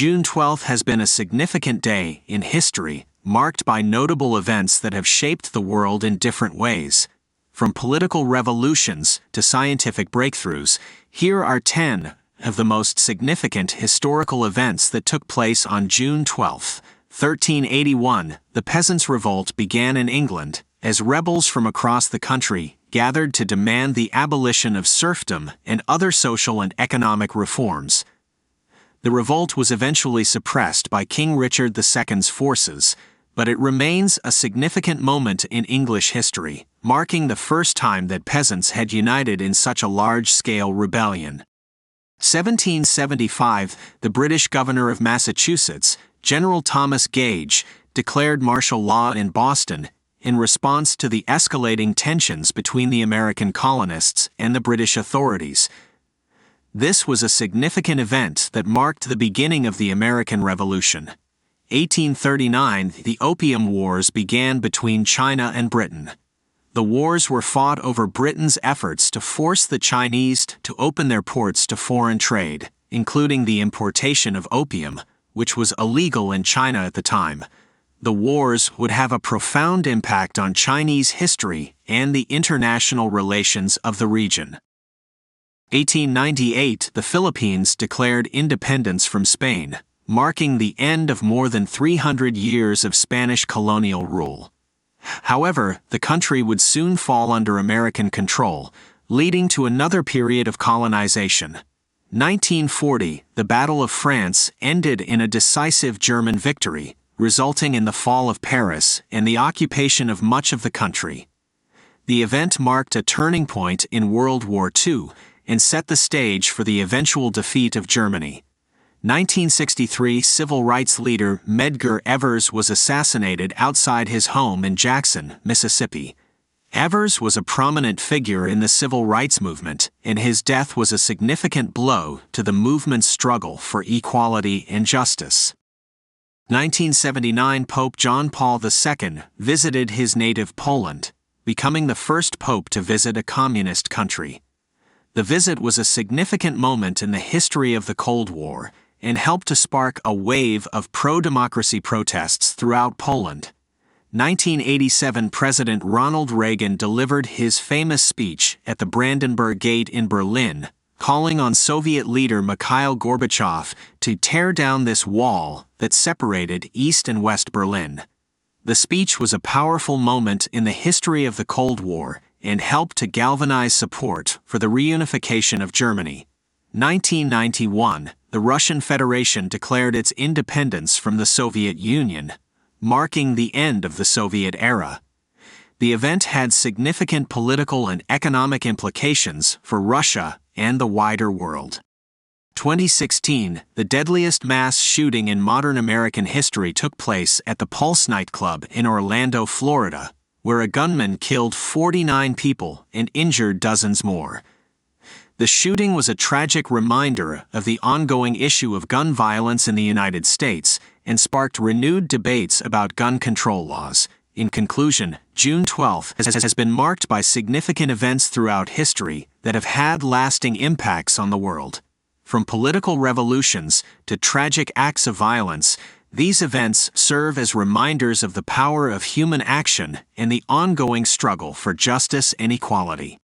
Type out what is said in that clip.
June 12 has been a significant day in history, marked by notable events that have shaped the world in different ways. From political revolutions to scientific breakthroughs, here are 10 of the most significant historical events that took place on June 12, 1381. The Peasants Revolt began in England, as rebels from across the country gathered to demand the abolition of serfdom and other social and economic reforms. The revolt was eventually suppressed by King Richard II's forces, but it remains a significant moment in English history, marking the first time that peasants had united in such a large-scale rebellion. 1775, the British governor of Massachusetts, General Thomas Gage, declared martial law in Boston in response to the escalating tensions between the American colonists and the British authorities. This was a significant event that marked the beginning of the American Revolution. 1839, the Opium Wars began between China and Britain. The wars were fought over Britain's efforts to force the Chinese to open their ports to foreign trade, including the importation of opium, which was illegal in China at the time. The wars would have a profound impact on Chinese history and the international relations of the region. 1898, the Philippines declared independence from Spain, marking the end of more than 300 years of Spanish colonial rule. However, the country would soon fall under American control, leading to another period of colonization. 1940, the Battle of France ended in a decisive German victory, resulting in the fall of Paris and the occupation of much of the country. The event marked a turning point in World War II and set the stage for the eventual defeat of Germany. 1963, civil rights leader Medgar Evers was assassinated outside his home in Jackson, Mississippi. Evers was a prominent figure in the civil rights movement, and his death was a significant blow to the movement's struggle for equality and justice. 1979, Pope John Paul II visited his native Poland, becoming the first pope to visit a communist country. The visit was a significant moment in the history of the Cold War and helped to spark a wave of pro-democracy protests throughout Poland. 1987, President Ronald Reagan delivered his famous speech at the Brandenburg Gate in Berlin, calling on Soviet leader Mikhail Gorbachev to tear down this wall that separated East and West Berlin. The speech was a powerful moment in the history of the Cold War and helped to galvanize support for the reunification of Germany. 1991, the Russian Federation declared its independence from the Soviet Union, marking the end of the Soviet era. The event had significant political and economic implications for Russia and the wider world. 2016, the deadliest mass shooting in modern American history took place at the Pulse nightclub in Orlando, Florida, where a gunman killed 49 people and injured dozens more. The shooting was a tragic reminder of the ongoing issue of gun violence in the United States and sparked renewed debates about gun control laws. In conclusion, June 12 has been marked by significant events throughout history that have had lasting impacts on the world. From political revolutions to tragic acts of violence, these events serve as reminders of the power of human action and the ongoing struggle for justice and equality.